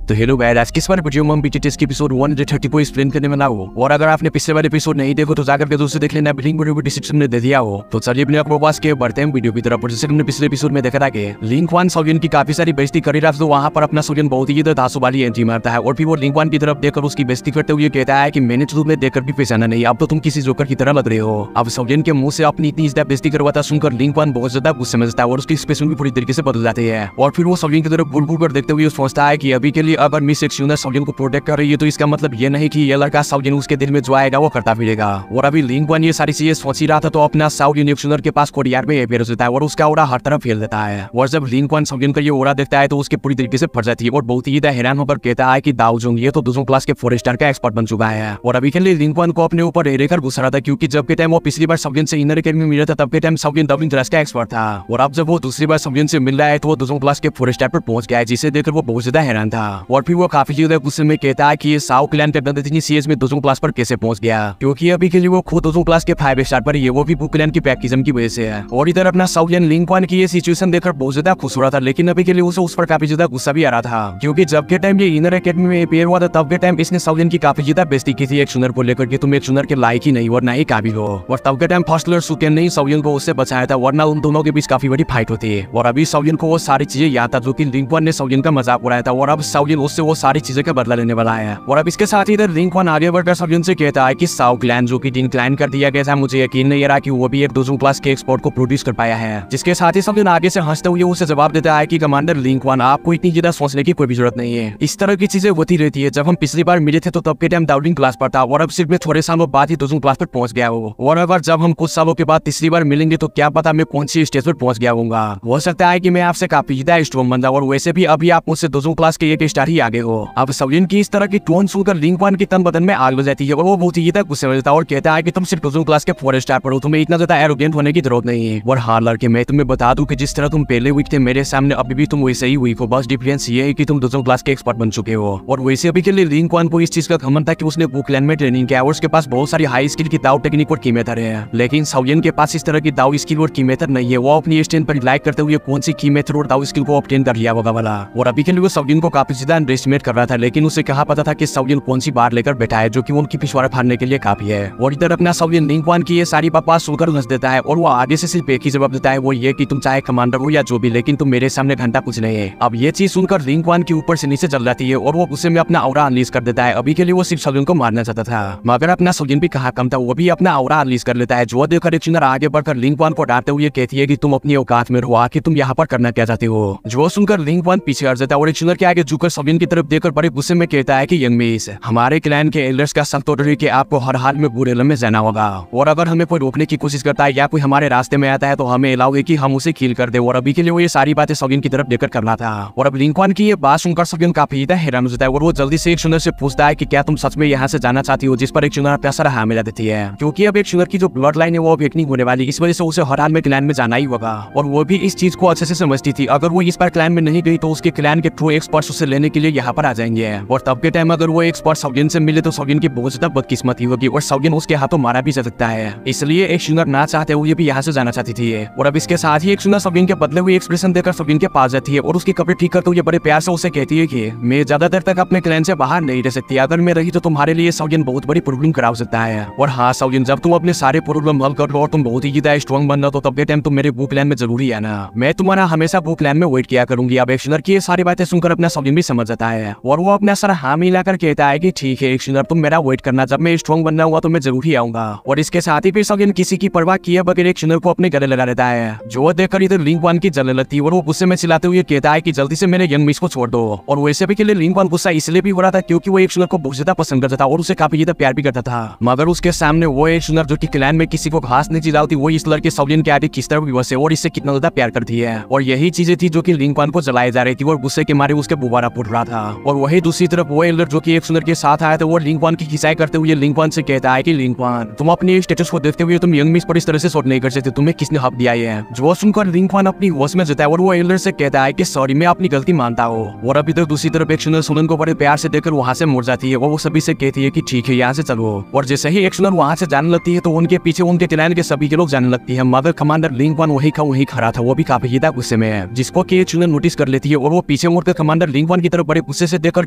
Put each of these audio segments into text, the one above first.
तो hello guys, आज किस बारे वीडियो में हम बीटीएस के एपिसोड 130 को एक्सप्लेन करने वाला हूं। और अगर आपने पिछले वाले एपिसोड नहीं देखो तो जाकर के दूसरे देख लेना, लिंक वीडियो डिस्क्रिप्शन में दे दिया हो। तो चलिए अपने आपको पास के बढ़ते हैं वीडियो की तरफ। जैसे हमने पिछले एपिसोड में देखा था कि लिंक वन सोवियन की काफी सारी बेइज्जती कर रहा है, तो वहां पर अपना सोवियन बहुत ही धांसू वाली एंट्री मारता है और फिर वो लिंक वन की तरफ देखकर उसकी बेइज्जती करते हुए कहता है कि मैंने तुम्हें देखकर भी पहचाना नहीं, अब तो तुम किसी जोकर की तरह लग रहे हो। अब सोवियन के मुंह से अपनी इतनी ज्यादा बेइज्जती करवाता सुनकर लिंक वन बहुत ज्यादा गुस्से में जाता है और उसकी एक्सप्रेशन भी पूरी तरीके से बदल जाते हैं। और फिर वो सोवियन की तरफ घूर घूर कर देखते हुए सोचता है कि अभी के लिए अगर मिस एक्सियोना सोवियन को प्रोटेक्ट कर रही है तो इसका मतलब ये नहीं कि ये लड़का सोवियन उसके दिल में जो आएगा वो करता फिरेगा। और अभी लिंक वन ये सारी चीजें सोच ही रहा था तो अपना सोवियन एक्सियोनर के पास कोरियर में अपेयर होता है और उसका ओरा हर तरफ फैल देता है। और जब लिंक वन सोवियन का ये ओरा देखता है तो उसके पूरी तरीके से फट जाती है और बहुत ही हैरान होकर कहता है कि दाऊ जोंग ये तो दूसरों क्लास के 4 स्टार का एक्सपर्ट बन चुका है। और अभी के लिए लिंक वन को अपने ऊपर रहकर गुस्सा रहा था, क्योंकि जब के टाइम वो पिछली बार सोवियन से इनर एकेडमी में मिला था तब के टाइम सोवियन डबलिंग क्लास का एक्सपर्ट था। और अब जब वो दूसरी बार सोवियन से मिल रहा है तो वो दूसरों क्लास के 4 स्टार पर पहुंच गया है, जिसे देखकर वो बहुत ज्यादा हैरान था। और फिर वो काफी ज्यादा गुस्से में कहता है कि ये साउ क्लैन के बंदे इतनी सीएस में दूसरों क्लास पर कैसे पहुंच गया, क्योंकि अभी के लिए वो खुद दूसरों क्लास के 5 स्टार पर ये वो भी बुक क्लैन की पैकिज्म की वजह से है। और इधर अपना सोवियन लिंक वन की ये सिचुएशन देखकर बहुत ज्यादा खुश हो रहा था, लेकिन अभी के लिए उसे उस पर काफी ज्यादा गुस्सा भी आ रहा था, क्योंकि जब के टाइम ये इनर एकेडमी में अपेयर हुआ था तब के टाइम इसने सोवियन की काफी ज्यादा बेइज्जती की थी एक सुनर को लेकर कि तुम एक सुनर के लायक ही नहीं और ना ही काबिल हो। और तब के टाइम फर्स्ट लॉर्ड सुकेन ने सोवियन को उससे बचाया था, वरना उन दोनों के बीच काफी बड़ी फाइट होती है। और अभी सोवियन को वो सारी चीजें याद था जो कि लिंक वन ने सोवियन का मजाक उड़ाया था, और अब सोवियन उससे वो सारी चीजें का बदला लेने वाला है। और अब इसके साथ ही इधर लिंक वन आगे बढ़कर सोवियन से कहता है कि साउ क्लैन जो कि डिक्लाइन कर दिया गया था, मुझे यकीन नहीं रहा कि वो भी एक दूसरों क्लास के एक्सपोर्ट को प्रोड्यूस कर पाया है। जिसके साथ ही सोवियन आगे से हंसते हुए उसे जवाब देता है कि कमांडर लिंक वन, आपको इतनी ज्यादा सोचने की कोई भी जरूरत नहीं है, इस तरह की चीजें होती रहती है। जब हम पिछली बार मिले थे तो तब के टाइम डाउटिंग क्लास पर था और अब सिर्फ मैं थोड़े सालों बाद ही दूसरों क्लास पर पहुंच गया हूँ। और अगर जब हम कुछ सालों के बाद तीसरी बार मिलेंगे तो क्या पता मैं कौन सी स्टेज पर पहुंच गया हूँगा। हो सकता है कि मैं आपसे काफी ज्यादा स्ट्रॉन्ग बन जाऊं, और वैसे भी अभी आप मुझसे दूसरों क्लास के 1 स्टार ही आगे हो। अब सोवियन की इस तरह की टोन सुनकर लिंक वन की तन बदन में आग लग जाती है और वो बहुत ही ज्यादा गुस्से में जाता है और कहता है कि तुम सिर्फ दूसरों क्लास के 4 स्टार पर हो, तुम्हें इतना ज्यादा एरोगेंट होने की जरूरत नहीं है। और हाँ लड़के, मैं तुम्हें बता दूं कि जिस तरह तुम पहले वीक थे मेरे सामने अभी भी तुम वैसे ही वीक हो, बस डिफरेंस ये है कि तुम दूसरों क्लास के एक्सपर्ट बन चुके हो। और वैसे अभी के लिए लिंक वन को इस चीज का घमंड था कि उसने बुकलैन में ट्रेनिंग किया और उसके पास बहुत सारी हाई स्किल की दाव टेक्निक और की मेथड है, लेकिन सोवियन के पास इस तरह की दाव स्किल और की मेथड नहीं है। वो अपनी स्टैंड पर रिलाई करते हुए कौन सी की मेथड और दाव स्किल को ऑब्टेन कर लिया होगा वाला। और अभी के लिए वो सोवियन को काफी ज्यादा अंडरएस्टिमेट कर रहा था, लेकिन उसे कहा पता था कि सोवियन कौन सी बार लेकर बैठा है जो कि उनकी पिछवाड़ा फाड़ने के लिए काफी है। और इधर अपना सोवियन लिंक वन की ये सारी बकवास सुनकर हंस देता है और वो आगे से सिर्फ एक ही जवाब देता है, वो ये कि तुम चाहे कमांडर हो या जो भी, लेकिन तुम मेरे सामने घंटा कुछ नहीं है। अब ये चीज सुनकर लिंक वन के ऊपर से नीचे चल जाती है और वो गुस्से में अपना ऑरा अनलीज कर देता है। अभी के लिए वो सिर्फ सोवियन को मारना चाहता था, मगर अपना सोवियन भी कहा कम था, वो भी अपना ऑरा अनलीज कर लेता है। जो देखकर एक सुनर आगे बढ़कर लिंक वन को डांटते हुए कहती है कि तुम अपनी औकात में रहो, आखिर तुम यहाँ पर करना क्या चाहते हो। जो सुनकर लिंक वन पीछे हट जाता है और एक सुनर के आगे झुककर सोवियन की तरफ देखकर बड़े गुस्से में कहता है कि यंग मिस, हमारे क्लैन के एल्डर्स का सख्त ऑर्डर है कि आपको हर हाल में बुरे लम्हे जाना होगा, और अगर हमें कोई रोकने की कोशिश करता है या कोई हमारे रास्ते में आता है तो हमें अलाउ है कि हम उसे किल कर दे। और अभी के लिए वो ये सारी बातें सोवियन की तरफ लेकर करना था। और अब लिंक वन की ये बात सुनकर सोवियन काफी ज्यादा हैरान हो जाता है और वो जल्दी से एक सुनर से पूछता है कि क्या तुम सच में यहाँ से जाना चाहती हो, जिस पर एक सुनर अपना सर हाँ मिला देती है, क्योंकि अब एक सुनर की जो ब्लड लाइन है वो अब नहीं होने वाली, इस वजह से उसे हर हाल में क्लैन में जाना ही होगा। और वो भी इस चीज को अच्छे से समझती थी, अगर वो इस बार क्लैन में नहीं गई तो उसके क्लैन के ट्रू एक्सपर्ट्स उसे लेने के लिए यहाँ पर आ जाएंगे। और तब के टाइम अगर वो एक्सपर्ट सोवियन से मिले तो सोवियन की बहुत ज्यादा बदकिस्मती होगी और सोवियन उसके हाथों मारा भी जा सकता है। इसलिए एक सुनर ना चाहते हुए भी यहाँ से जाना चाहती थी। और अब इसके साथ ही एक सुनर सोवियन के बदले हुए एक्सप्रेशन देकर सोवियन के पास जाती है और उसके कपड़े ठीक करते हुए बड़े प्यार से उसे कहती है कि मैं ज्यादा देर तक अपने क्लैन से बाहर नहीं रह सकती, अगर मैं रही तो तुम्हारे लिए सोवियन बहुत बड़ी प्रॉब्लम करा सकता है। और हाँ सोवियन, जब तुम अपने सारे प्रॉब्लम हल कर लो और तुम बहुत ही ज्यादा स्ट्रॉन्ग बनना तो तब के टाइम तुम मेरे बुक क्लैन में जरूरी है ना, मैं तुम्हारा हमेशा बुक क्लैन में वेट किया करूंगी। अब एक सुनर की ये सारी बातें सुनकर अपना सोवियन भी समझ जाता है और वो अपना सर हाँ मिलाकर कहता है कि ठीक है एक सुनर, तुम मेरा वेट करना, जब मैं स्ट्रॉन्ग बनना हुआ तो मैं जरूर ही आऊंगा। और इसके साथ ही फिर सोवियन किसी की परवाह किए बगैर एक सुनर को अपने गले लगा देता है, जो देखकर इधर लिंक वन की जलने लगती है और वो गुस्से में चिल्लाते हुए कहता है कि जल्दी से मेरे यंग मिस को छोड़ दो। और वैसे भी के लिए लिंक वन गुस्सा इसलिए भी हो रहा था क्योंकि वो एक सुनर को बहुत ज्यादा पसंद करता था और उसे काफी ज्यादा प्यार भी करता था, मगर उसके सामने वो एक सुनर जो कि क्लैन में किसी को घास नहीं चिल्लाती, वो इस लड़के सोवियन के आगे किस तरह विवश है और इससे कितना ज्यादा प्यार करती है। और यही चीजें थी जो कि लिंक वन को जलाई जा रही थी और गुस्से के मारे उसके बुबारा फूट रहा था। और वही दूसरी तरफ वो एल्डर जो कि एक सुनर के साथ आया था वो लिंक वन की खिंचाई करते हुए लिंक वन से कहता है कि लिंक वन, तुम अपने स्टेटस को देखते हुए तुम यंग मिस पर इस तरह से शॉट नहीं कर सकते, तुम्हें किसने हक दिया है। जो सुनकर लिंक वन अपनी होश में जाता है और वो एल्डर से कहता है कि सॉरी, मैं अपनी गलती मानता हूँ। और अभी तक दूसरी तरफ एक सुनर सोलन को बड़े प्यार से देखकर वहाँ से मुड़ जाती है और वो सभी से कहती है कि ठीक है यहाँ से चलो। और जैसे ही एक सुनर वहाँ से जाने लगती है तो उनके पीछे उनके क्लैन के सभी के लोग जाने लगती है, मगर कमांडर लिंक वन वही खड़ा था, वो भी काफी ज्यादा गुस्से में है, जिसको कि एक सुनर नोटिस कर लेती है और वो पीछे मुड़कर कमांडर लिंक वन की तरफ बड़े गुस्से से देखकर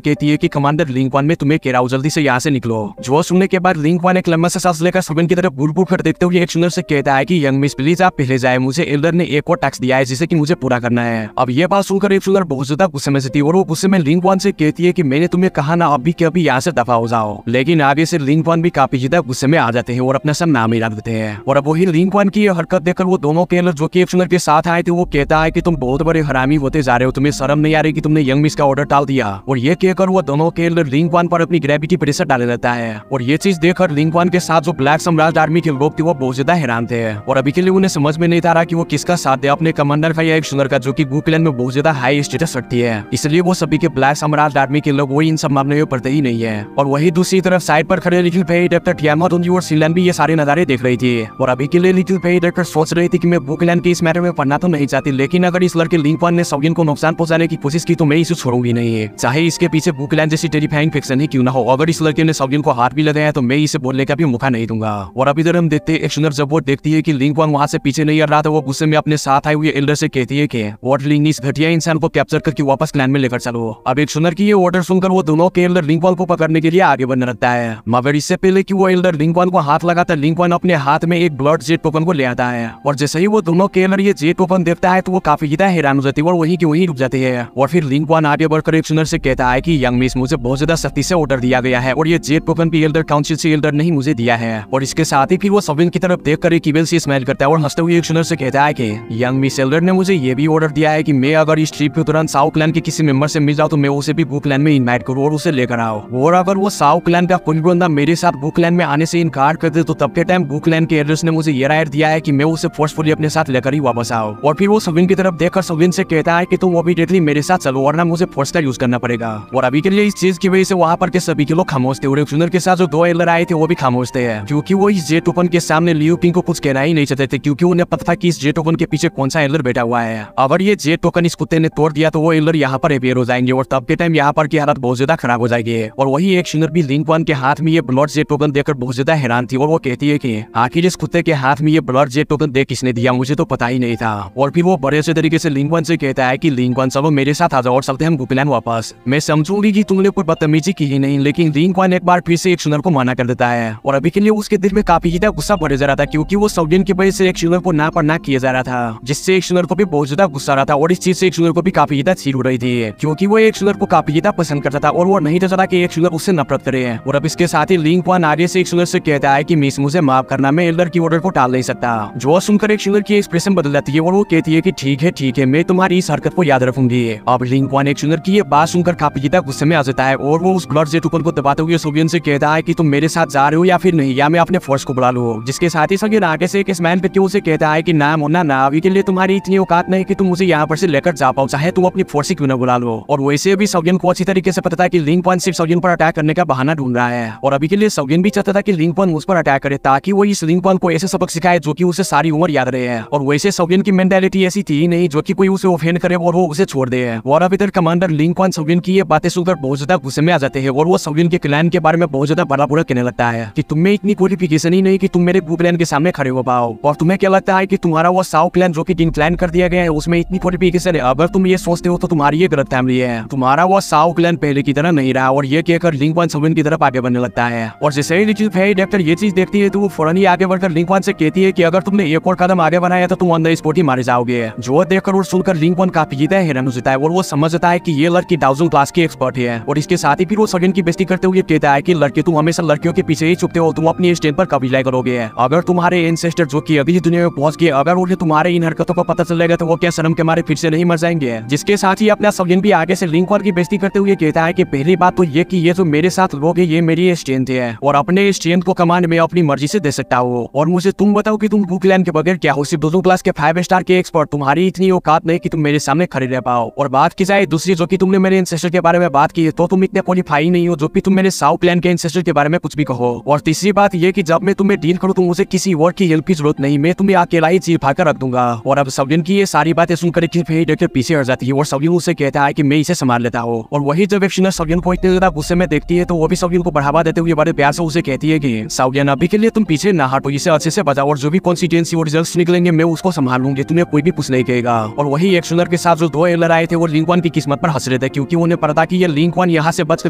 कहती है कि कमांडर लिंक वन में तुम्हें कह रहा हूं जल्दी से यहाँ से निकलो। जो सुनने के बाद लिंक वन एक लंबा सा सांस लेकर सविन की तरफ बुड़ कर देखते हुए एक सुनर से कहता है कि यंग मिस प्लीज आप पहले जाए, मुझे एल्डर ने एक और टैक्स दिया है जिसे कि मुझे पूरा करना है। अब ये बात सुनकर एक सुनर बहुत ज्यादा गुस्से में थी और वो गुस्से में लिंक वन से कहती है कि मैंने तुम्हें कहा ना अभी के अभी यहाँ से दफा हो जाओ। लेकिन आगे से लिंक वन भी काफी ज्यादा गुस्से में आ जाते हैं और अपना सब नाम ही रख देते हैं। और अब वही लिंक वन की हरकत देखकर वो दोनों केलर जो कि एक सुनर के साथ आए थे वो कहता है कि तुम बहुत बड़े हरामी होते जा रहे हो, तुम्हें शर्म नहीं आ रही कि तुमने यंग मिस का ऑर्डर टाल दिया। और ये कहकर वो दोनों केलर लिंक वन पर अपनी ग्रेविटी प्रेशर डालने लगता है। और ये चीज देखकर लिंक वन के साथ जो ब्लैक सम्राट आर्मी के लोग थे वो बहुत ज्यादा हैरान थे और अभी के लिए उन्हें समझ में नहीं आ रहा कि वो किसका साथ दे, अपने कमांडर का या एक सुनर का जो कि बुकलैंड में बहुत ज्यादा हाई स्टेटस रखती है। इसलिए वो सभी के ब्लैक सम्राट आर्मी के लोग वो इन सब मामले में पड़ते ही नहीं है। और वही दूसरी तरफ साइड पर खड़े लिटिल फेई डॉक्टर टियामोट और सिलन भी ये सारे नजारे देख रही थी। और अभी के लिए लिटिल फेई डॉक्टर सोच रही थी कि मैं बुकलैंड के इस मैटर में पढ़ना तो नहीं चाहती, लेकिन अगर इस लड़के लिंक वन ने सविन को नुकसान पहुंचाने की कोशिश की तो मैं इसे छोड़ूंगी नहीं, चाहे इसके पीछे बुकलैंड जैसी टेरिफाइंग फिक्शन ही क्यों ना हो। अगर इस लड़के ने सविन को हाथ भी लगाया तो मैं इसे बोलने का भी मौका नहीं दूंगा। और अभी इधर हम देखते हैं एक सुनर जब वो देखती है कि लिंक वन वहां से पीछे नहीं आ रहा था वो गुस्से में अपने साथ आए हुए एल्डर से कहती है कि वॉट लिंक इस घटिया इंसान को कैप्चर करके वापस क्लैन में लेकर चलो। अब एक सुनर की ये ऑर्डर सुनकर वो दोनों के एल्डर लिंक वन को पकड़ने के लिए आगे बढ़ने लगता है, मगर इससे पहले कि वो एल्डर लिंक वन को हाथ लगाता लिंक वन अपने हाथ में एक ब्लड जेट टोकन को ले आता है। और जैसे ही वो दोनों के एल्डर ये जेट टोकन देखता है तो वो काफी ज्यादा हैरान हो जाती है और वहीं की वहीं रुक जाती है। और फिर लिंक वन आगे बढ़कर एक सुनर से कहता है कि यंग मिस मुझे बहुत ज्यादा सख्ती से ऑर्डर दिया गया है और ये जेट टोकन भी एल्डर काउंसिल से एल्डर नहीं मुझे दिया है। और इसके साथ ही फिर वो सविन की तरफ देखकर एक इवेल से स्माइल करता है और हंसते हुए एक सुनर से कहता है कि यंग मिस एल्डर ने मुझे ये भी ऑर्डर दिया है कि मैं अगर इस ट्रिप के दौरान साउ क्लैन के किसी मेंबर से मिल जाऊं तो मैं उसे भी बुकलैंड में इनवाइट करूं और उसे लेकर आओ। और अगर वो साउ क्लैन का कोई बंदा मेरे साथ बुकलैंड में आने से इनकार कर दे तो तब के टाइम बुकलैंड के एल्डर्स ने मुझे ये राइट दिया है कि मैं उसे फोर्सफुली अपने साथ लेकर ही वापस आओ। और फिर वो सविन की तरफ देखकर सविन से कहता है कि तुम इमीडिएटली मेरे साथ चलो वरना मुझे फोर्स का यूज करना पड़ेगा। और अभी के लिए इस चीज की वजह से वहाँ पर के सभी के लोग खामोश थे और एक सुनर के साथ जो दो एल्डर आए थे वो भी खामोश थे क्योंकि वो इस जेट ओपन के सामने लियू पिंग को कुछ कहना ही नहीं चाहते थे, क्योंकि उन्हें पता था कि इस जेट टोकन के पीछे कौन सा एल्डर बैठा हुआ है। अगर ये जेट टोकन इस कुत्ते ने तोड़ दिया तो वो एल्डर यहाँ पर अपेयर हो जाएंगे और तब के टाइम यहाँ पर की हालत बहुत ज्यादा खराब हो जाएगी। और वही एक सुनर भी लिंक वन के हाथ में ये ब्लड जेट टोकन देखकर बहुत ज्यादा हैरान थी और वो कहती है कि आखिर इस कुत्ते के हाथ में ये ब्लड जेट टोकन देख किसने दिया, मुझे तो पता ही नहीं था। और फिर वो बड़े से तरीके से लिंक वन से कहता है कि लिंक वन चलो मेरे साथ आ जाओ और चलते हम बुकलैंड वापस, मैं समझूंगी कि तुमने कोई बदतमीजी की ही नहीं। लेकिन लिंक वन एक बार फिर से एक सुनर को मना कर देता है और अभी के लिए उसके दिल में काफी ज्यादा गुस्सा भरे जा रहा था क्योंकि वो सविन की वजह से एक सुनर को ना पर ना किया जा रहा था, जिससे एक सुनर को भी बहुत ज्यादा गुस्सा रहा था। और इस चीज से एक सुनर को भी काफी ज्यादा चीड़ हो रही थी क्योंकि वो एक सुनर को काफी ज्यादा पसंद करता था और वो नहीं चाहता कि एक सुनर उससे नफरत करे। और अब इसके साथ ही लिंक वन आगे से एक सुनर से कहता है कि मिस मुझे माफ करना, मैं एल्डर की ऑर्डर को टाल नहीं सकता। जो सुनकर एक सुनर की एक्सप्रेशन बदल जाती है और वो कहती है कि ठीक है मैं तुम्हारी इस हरकत को याद रखूंगी। अब लिंक वन एक सुनर की ये बात सुनकर काफी ज्यादा गुस्से में आ जाता है और वो उस ब्लड जेट टोकन को दबाते हुए सविन से कहता है कि तुम मेरे साथ जा रहे हो या फिर नहीं, या मैं अपने फोर्स को बुला लूं। जिसके साथ ही सविन आगे से एक स्मैन पे उसे कहता है कि ना मोना ना, अभी के लिए तुम्हारी इतनी औकात नहीं कि तुम मुझे यहाँ पर से लेकर जा पाओ, चाहे तुम अपनी फोर्स क्यों न बुला लो। और वैसे भी सविन को अच्छी तरीके से पता था कि लिंक वन सिर्फ सविन पर अटैक करने का बहाना ढूंढ रहा है और अभी के लिए सविन भी चाहता था कि लिंक वन उस पर अटैक करे ताकि वो इस लिंक वन को ऐसे सबक सिखाए जो कि उसे सारी उम्र याद रहे हैं। और वैसे सविन की मेंटालिटी ऐसी थी नहीं जो कि कोई उसे ऑफेंड करे और वो उसे छोड़ दे। और अभी तक कमांडर लिंक वन सविन की ये बातें सुनकर बहुत ज्यादा गुस्से में आ जाते हैं और वो सविन के क्लैन के बारे में बहुत ज्यादा बड़ा बुरा कहने लगता है कि तुम्हें इतनी क्वालिफिकेशन ही नहीं कि तुम मेरे बुकलैंड के सामने खड़े हो पाओ। और तुम्हें क्या लगता है कि तुम्हारा वो साउ क्लैन जो कि डिक्लाइन कर दिया गया है उसमें इतनी क्वालिफिकेशन है? अगर तुम ये सोचते हो तो तुम्हारी ये गलत फैमिली है, तुम्हारा वो साउ क्लैन पहले की तरह नहीं रहा। और ये कहकर लिंक वन सविन की तरफ आगे बढ़ने लगता है और जैसे ही लिटिल फेई डॉक्टर ये चीज देखती है तो वो फौरन ही आगे बढ़कर लिंक वन से कहती है कि अगर तुमने एक और कदम आगे बढ़ाया तो तुम ऑन द स्पॉट ही मारे जाओगे। जो देखकर और सुनकर लिंक वन काफी ज्यादा हैरान हो जाता है और वो समझ जाता है कि ये लड़की डाउजन क्लास की एक्सपर्ट है। और इसके साथ ही फिर वो सविन की बेइज्जती करते हुए कहता है कि लड़के तुम हमेशा लड़कियों के पीछे ही छुपते हो, तुम अपनी स्टैंड पर कभी लाई करोगे। अगर तुम्हारे एंसेस्टर जो कि अभी दुनिया में पहुंच गए अगर उन्हें तुम्हारे इन हरकतों का पता चलेगा तो वो क्या शर्म के मारे फिर से नहीं मर जाएंगे। जिसके साथ ही अपना सविन भी आगे से लिंक वन की बेइज्जती करते हुए कहता है कि पहली बात तो ये कि ये जो मेरे साथ लोग है ये मेरी स्ट्रेंथ है और अपने स्ट्रेंथ को कमांड में अपनी मर्जी से दे सकता हूँ। और मुझे तुम बताओ कि तुम बुकलैंड के बगैर क्या हो, सिर्फ 2 क्लास के 5 स्टार के एक्सपर्ट, तुम्हारी इतनी औकात नहीं कि तुम मेरे सामने खड़े रह पाओ। और बात की जाए दूसरी जो कि तुमने मेरे एंसेस्टर के बारे में बात की है तो तुम इतने क्वालिफाई नहीं हो जो कि तुम मेरे साउ क्लैन के एंसेस्टर के बारे में कुछ भी कहो। और तीसरी बात ये कि जब मैं तुम्हें डील करूँ तो मुझे किसी और की हेल्प की जरूरत नहीं, मैं तुम्हें अकेला ही चीर फाकर रख दूंगा। और अब सविन की ये सारी बातें सुनकर डॉक्टर पीछे हट जाती है और सविन उसे कहता है कि मैं इसे संभाल लेता हूँ। और वही जब एक्शनर सविन को इतने ज्यादा गुस्से में देखती है तो वो भी सविन को बढ़ावा देते हुए बड़े प्यार से उसे कहती है कि सविन अभी के लिए तुम पीछे ना हटो, इसे अच्छे से बचाओ और जो भी कॉन्सिक्वेंस और रिजल्ट्स निकलेंगे मैं उसको संभाल लूंगी, तुम्हें कोई भी कुछ नहीं कहेगा। और वही एक्शनर के साथ जो 2 एल्डर आए थे वो लिंक वन की किस्मत पर हंस रहे देते क्योंकि उन्हें पता था कि ये लिंक वन यहाँ से बचकर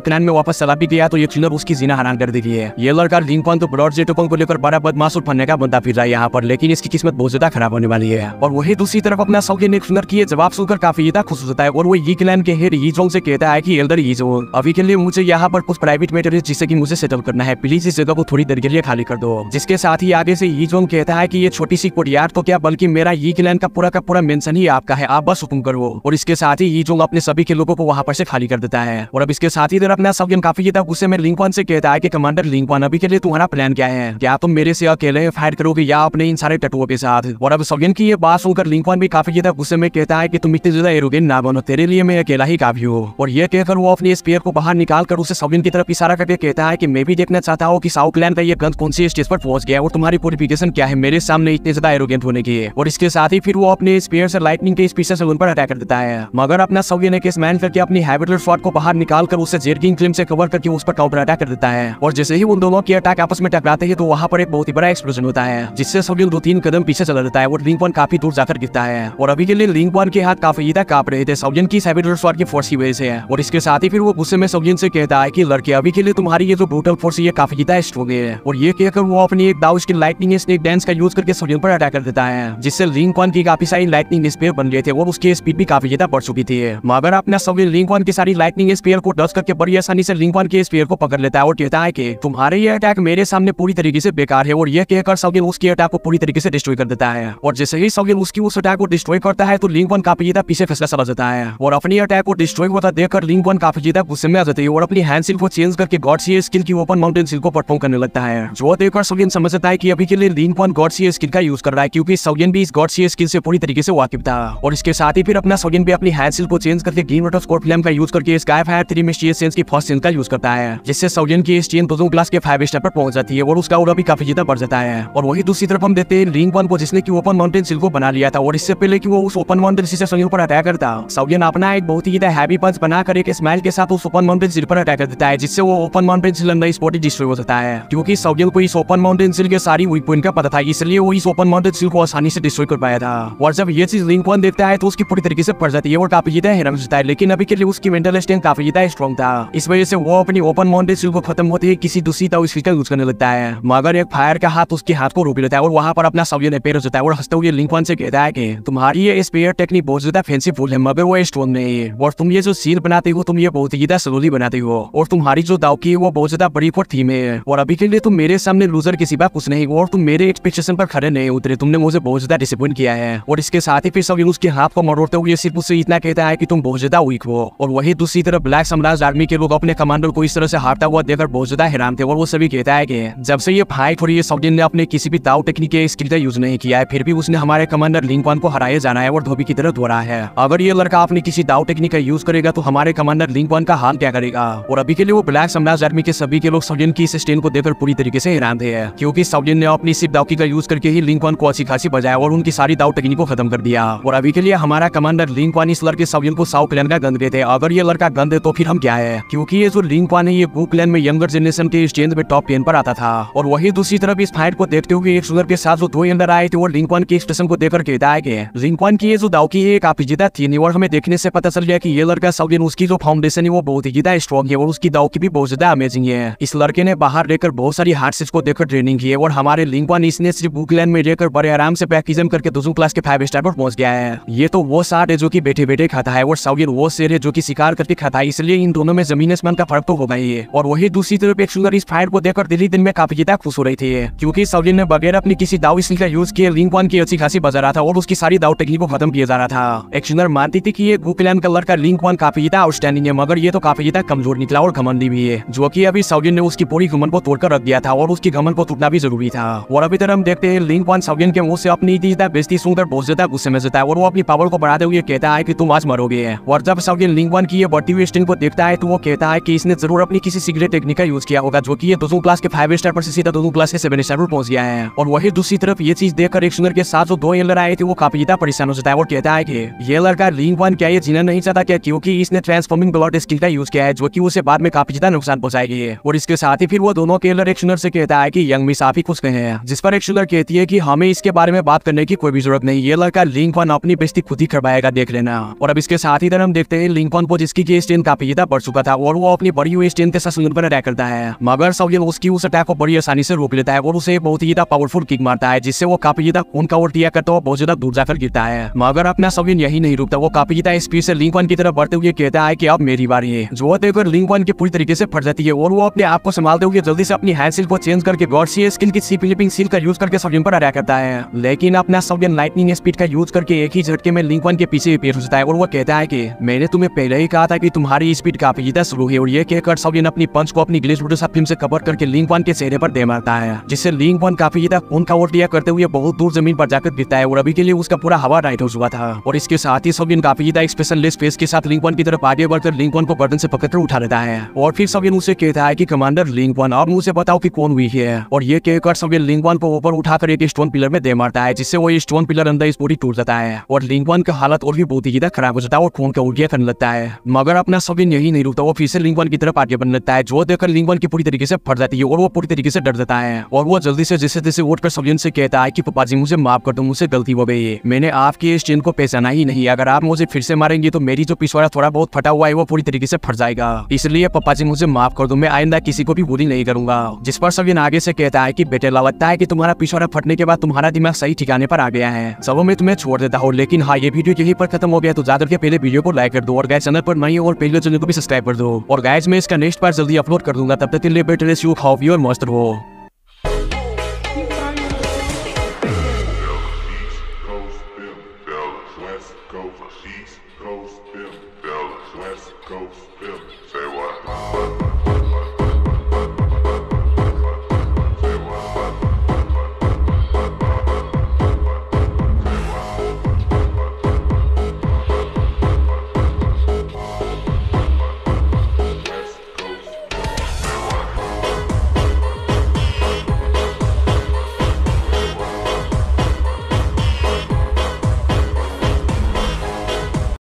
क्लैन में वापस चला भी गया तो ये एक्शनर उसकी जीना हराम कर देगी है। ये लड़का लिंक वन तो ब्लॉड जेटोपन को लेकर बड़ा बदमाश और फनने का बनता फिर रहा है यहाँ पर, लेकिन इसकी किस्मत बहुत ज्यादा खराब होने वाली है। और वही दूसरी तरफ अपना सौगन एक्शनर की जवाब सुनकर काफी ज्यादा खुश होता है और वो ये क्लैन के हेड यीजोंग से कहता है कि एल्डर यीजोंग, अभी के लिए मुझे यहाँ पर कुछ प्राइवेट मैटर है जिससे कि मुझे सेटल करना है, प्लीज इस जगह को थोड़ी देर के लिए खाली कर दो। जिसके साथ ही आगे से यीजोंग कहता है कि ये छोटी सी कोर्टयार्ड तो क्या बल्कि मेरा ये क्लैन का पूरा मेंशन ही आपका है, आप बस हुक्म करो। और इसके साथ ही यीजोंग अपने सभी के लोगों को वहां पर से खाली कर देता है। और अब इसके साथ ही इधर अपना सौगन काफी ज्यादा गुस्से में लिंक वन से कहता है कि कमांडर लिंक वन, अभी के लिए तुम्हारा प्लान क्या है? क्या तुम मेरे से अकेले फाइट करोगे या अपने इन सारे टटुओं के साथ? और अब सौगन की ये बात सुनकर लिंक वन भी काफी ज्यादा गुस्से में कहता है कि तुम इतने ज्यादा एरोगेंट ना बनो, तेरे लिए मैं अकेला ही काफी हूँ। और ये कहकर वो अपने स्पीयर को बाहर निकाल कर उसे सौगन की तरफ इशारा करके कहता है कि मैं भी देखना चाहता हूँ कि साउ क्लैन का ये गंध कौन सी स्टेज पर पहुंच गया और तुम्हारी क्वालिफिकेशन क्या है मेरे सामने इतने ज्यादा एरोगेंट होने की। और इसके साथ ही फिर वो अपने स्पीयर से लाइटनिंग के स्पीड से उन पर अटैक कर देता है, मगर अपना सौगन ने स्मैन करके अपनी हैबिटेड शॉट को बाहर निकाल कर उसे जेट किंग क्लेम से कवर करके उस पर काउंटर अटैक कर देता है। और जैसे ही उन दोनों के अटैक आपस में टकराते हैं तो वहां पर एक बहुत ही बड़ा एक्सप्लोजन होता है जिससे सौगन 2-3 कदम पीछे चला जाता है और लिंक वन काफी दूर जाकर गिरता है। और अभी के लिए लिंक वन के हाथ काफी ज्यादा कांप रहे थे सौगन की हैबिटेड शॉट की फोर्स की वजह से। और इसके साथ ही फिर वो गुस्से में सौगन से कहता है कि लड़के, अभी के लिए तुम्हारी ये जो ब्रूटल फोर्स ये काफी ज्यादा स्ट्रॉन्ग है। और ये कहकर वो अपनी एक दाउस की लाइटनिंग स्नेक डांस का यूज करके सौगन पर अटैक कर देता है जिससे लिंक वन की काफी सारी लाइटनिंग स्पेयर बन गए थे और उसकी स्पीड भी काफी ज्यादा बढ़ चुकी थी। मगर अपना सौगन लिंक वन की सारी लाइटनिंग स्पेयर को डस्ट करके बड़ी आसानी से लिंक वन के स्पेयर को पकड़ लेता है और कहता है कि तुम्हारे ये अटैक मेरे सामने पूरी तरीके से बेकार है। और ये कहकर सौगन उसकी अटैक को पूरी तरीके से डिस्ट्रॉय कर देता है। और जैसे ही सौगन उसकी उस अटैक को डिस्ट्रॉय करता है तो लिंक वन काफी ज्यादा पीछे फंसना चला जाता है। और अपनी अटैक को डिस्ट्रॉय होता देखकर लिंक वन काफी ज्यादा गुस्से में आ जाती है और अपनी हैंड सील को चेंज करके गॉड सी स्किल की ओपन माउंटेन सील को परफॉर्म करने लगता है। जो देखकर सौगन समझता है कि अभी के लिए लिंक वन गॉड सी स्किल का यूज कर रहा है क्योंकि सौगन भी इस गॉड सी स्किल से पूरी तरीके से वाकिफ था। और इसके साथ ही फिर अपना सौगन भी अपनी हैंड सील को चेंज करके ग्रीन वाटर स्कोर फ्लेम का यूज करके स्काई फायर 3 में चेंज की फर्स्ट चेन का यूज करता है जिससे सौगन की इस चेन दोनों क्लास के 5 स्टेप पर पहुंच जाती है और उसका ऑरा भी काफी ज्यादा बढ़ जाता है। और वही दूसरी तरफ हम देखते हैं लिंक वन को जिसने की ओपन माउंटेन सील को बना लिया था और इससे पहले कि वो उस ओपन माउंटेन सील से सौगन पर अटैक करता सौगन अपना एक बहुत ही ज्यादा हैवी पंच बनाकर एक स्माइल के साथ उस ओपन माउंटेन सील पर अटैक कर देता है जिससे वो ओपन माउंटेन सील अंदर स्पॉट डिस्ट्रॉय हो जाता है। क्योंकि सौगन को इस ओपन माउंटेन सील के सारी वीक पॉइंट का पता था इसलिए वो इस ओपन माउंटेन सील को आसानी से डिस्ट्रॉय कर पाया था। और जब ये चीज लिंक वन देखता है तो उसकी पूरी तरीके से पड़ जाती है और काफी ज्यादा हैरान होता है, लेकिन अभी के लिए उसकी मेंटल स्ट्रेंथ काफी ज्यादा स्ट्रॉन्ग था। इस वजह से वो अपनी ओपन माउंटेन सील को खत्म होते ही किसी दूसरी ताओस का यूज करने लगता है, मगर एक फायर का हाथ उसके हाथ को रोक लेता है और वहां पर अपना सौगन पैर हो जाता है और हंसते हुए लिंक वन से कहता है कि तुम्हारी ये स्पेयर टेक्निक बहुत ज्यादा फैंसीफुल है मगर वो स्ट्रॉन्ग नहीं है और तुम ये जो सील बनाते हो तुम ये बहुत ज्यादा स्लोली बनाते हो और तुम्हारी जो दाव की है वो बहुत ज्यादा बड़ी फॉर थीम है और अभी के लिए तुम मेरे सामने लूजर के सिवा कुछ नहीं और तुम मेरे एक्सपेक्टेशन पर खड़े नहीं उतरे, तुमने मुझे बहुत ज्यादा डिसअपॉइंट किया है। और इसके साथ ही फिर सौगन उसके हाथ को मरोड़ते हुए सिर्फ उससे इतना कहता है कि तुम बहुत ज्यादा वीक हो। और वही दूसरी तरफ ब्लैक साम्राज्य आर्मी के लोग अपने कमांडर को इस तरह से हारता हुआ देखकर बहुत ज्यादा हैरान थे और वो सभी कहता है कि जब से ये फाइट हो रही है सौगन ने अपने किसी भी दाव टेक्निक के स्किल का यूज नहीं किया है, फिर भी उसने हमारे कमांडर लिंक वन को हराए जाना है और धोबी की तरह धो रहा है। अगर ये लड़का अपनी किसी दाव टेक्निक का यूज करेगा तो हमारे कमांडर लिंक वन का हाल क्या करेगा। और अभी के लिए वो ब्लैक साम्राज्य आर्मी के सभी के लोग सौगन की इस स्टेन को देखकर पूरी तरीके से हैरान थे क्योंकि सौगन ने अपनी सिर्फ दाव का यूज करके ही लिंक वन को अच्छी खासी बजाया और उनकी सारी दाव टेक्निक को खत्म कर दिया। और अभी के लिए हमारा कमांडर लिंक वन इस लड़के सौगन को साउ क्लैन का गंद देते हैं। अगर ये लड़का गंद है तो फिर हम क्या है, क्योंकि ये जो लिंक वन है ये वू क्लैन में यंगर जनरेशन के स्टेज में टॉप 10 पर आता था। और वही दूसरी तरफ इस फाइट को देखते हुए एक सुंदर के साथ जो 2 अंदर आए थे वो लिंक वन के एक्सप्रेशन को देखकर कहता है कि लिंक वन की ये जो दाव की है काफी ज्यादा थी और हमें देखने से पता चल गया कि ये लड़का सौगन उसकी जो फाउंडेशन है वो बहुत ही ज्यादा स्ट्रॉन्ग है और उसकी दाव की भी बहुत ज्यादा अमेजिंग है। इस लड़के ने बाहर रहकर बहुत सारी हार्डशिप्स को देखकर ट्रेनिंग की है और हमारे लिंक वन इसने सिर्फ वू क्लैन में रहकर बड़े आराम से पैकिज्म करके 2 क्लास के 5 स्टार पर पहुंच गया है। ये तो वो साठ है जो कि बैठे बैठे खाता है और सौगन वो शेर है जो कि शिकार करके खाता है, इसलिए इन दोनों में जमीन आसमान का फर्क तो होगा ही है। और वही दूसरी तरफ एक सुंदर इस फाइट को देखकर दिन में काफी ज्यादा खुश हो रही थी क्योंकि सौगन ने बगैर अपनी किसी दाव स्किल का यूज किए लिंक वन की अच्छी खासी बजा रहा था और उसकी सारी दाव टेक्निक को खत्म किया जा रहा था। एक सुंदर मानती थी कि ये वू क्लैन का लड़का लिंक वन काफी ज्यादा आउटस्टैंडिंग है मगर ये तो काफी ज्यादा कमजोर निकला और घमंडी भी है जो कि अभी सौगन ने उसकी पूरी घमंड को तोड़कर रख दिया था और उसकी घमंड को टूटना भी जरूरी था। और अभी तरह हम देखते हैं लिंक वन सौगन के मुंह से अपनी बेइज्जती सुनकर बहुत ज्यादा गुस्से में जाता है और वो अपनी पावर को बढ़ाते हुए कहता है कि तुम आज मरोगे। और जब सौगन लिंक वन की ये बढ़ती हुई स्ट्रेंथ को देखता है तो वो कहता है कि इसने जरूर अपनी किसी सीक्रेट टेक्निक का यूज किया होगा जो कि ये 2 क्लास के 5 स्टार पर से सीधा 2 क्लास के 7 स्टार पर पहुंच गया है। और वही दूसरी तरफ ये चीज देखकर एक सुंदर के साथ जो 2 एलर आए थे वो काफी ज्यादा परेशान हो जाता है और कहता है कि ये लड़का लिंक वन क्या ये जीना नहीं चाहता क्या, क्योंकि इसने ट्रांसफॉर्मिंग ब्लड स्किल का यूज किया है जो कि उसे बाद में काफी ज्यादा नुकसान पहुंचाएगी। और इसके साथ ही फिर वो दोनों केलर एक सुंदर से कहता है कि यंग मिस आप ही कुछ कहे हैं, जिस पर एक सुंदर कहती है कि हमें इसके बारे में बात करने की कोई भी जरूरत नहीं, ये लड़का लिंक वन अपनी बेइज्जती खुद ही करवाएगा, देख लेना। और अब इसके साथ ही हम देखते से लिंकन को जिसकी की स्ट्रेंथ काफी ज्यादा बढ़ चुका था और वो अपनी बड़ी हुई स्ट्रेंथ के साथ संगठन पर अटैक करता है, मगर सवियन उसकी उस अटैक को बड़ी आसानी से रोक लेता है और उसे बहुत ही ज्यादा पावरफुल किक मारता है, जिससे वो काफी ज्यादा खून का उल्टिया करता हुआ बहुत ज्यादा दूर जाकर गिरता है। मगर अपना सवियन यही नहीं रुकता, वो काफी ज्यादा स्पीड से लिंकन की तरफ बढ़ते हुए कहता है कि अब मेरी बारी है। जो देखकर लिंकन की पूरी तरीके से फट जाती है और वो अपने आप को संभालते हुए जल्दी से अपनी हैंड सील को चेंज करके गॉडसियर स्किल की फ्लिपिंग सील का यूज करके सवियन पर अटैक करता है, लेकिन अपना सवियन लाइटनिंग स्पीड का यूज करके एक ही झटके में लिंकन के पीछे पेश हो जाता है और वो कहता है कि मैंने तुम्हें पहले ही कहा था कि तुम्हारी स्पीड काफी ज्यादा स्लो है। और ये कहकर सवियन अपनी पंच को अपनी ग्लिच फिल्म से कवर करके लिंकन के चेहरे पर दे मारता है, जिससे लिंकन काफी ज्यादा खून का उल्टिया करते हुए बहुत दूर जमीन पर जाकर गिरता है और अभी के लिए उसका पूरा हवा राइट हो चुका था। और इसके साथ ही सवियन काफी ज्यादा एक्सप्रेशनलेस फेस के साथ लिंकन की तरफ आगे बढ़कर लिंकन को गर्दन से पकड़कर उठा लेता है और फिर सवियन उसे कहता है कि कमांडर लिंकन, अब मुझे बताओ कि कौन हुई है। और ये कहकर सवियन लिंकन को ऊपर उठाकर एक स्टोन पिलर में दे मारता है, जिससे वो स्टोन पिलर अंदर इस पूरी टूट जाता है और लिंकन का हालत और भी बहुत ही ज्यादा खराब हो जाता है और खून का उल्टिया करने लगता है। मगर अपना सवियन यही नहीं रुकता, वो फिर से लिंकन की तरफ आगे बढ़ने लगता है, जो देखकर लिंकन की पूरी तरीके से फट जाती है और वो पूरी तरीके से डर जाता है और वो जल्दी से जैसे तैसे उठकर सवियन से कहता है कि पापा जी मुझे माफ कर दो, मुझसे गलती हो गई है, मैंने आपकी इस चेन को पहचाना ही नहीं, अगर आप मुझे फिर से मारेंगे तो मेरी जो पिछवाड़ा थोड़ा बहुत फटा हुआ है वो पूरी तरीके से फट जाएगा, इसलिए पापा जी मुझे माफ कर दो, मैं आइंदा किसी को भी बुरी नहीं करूंगा। जिस पर सवियन आगे से कहता है कि बेटे लगता है कि तुम्हारा पिछवाड़ा फटने के बाद तुम्हारा दिमाग सही ठिकाने पर आ गया है, सब मैं तुम्हें छोड़ देता हूँ। लेकिन हाँ, ये वीडियो यहीं पर खत्म हो गया, तो ज्यादा के पहले वीडियो को लाइक कर दो और गाइस चैनल पर नए और पहले चैनल को भी सब्सक्राइब कर दो और गाइस मैं इसका नेक्स्ट पार्ट जल्दी अपलोड कर दूंगा, तब तक के लिए बेटर होप योर मस्त रहो।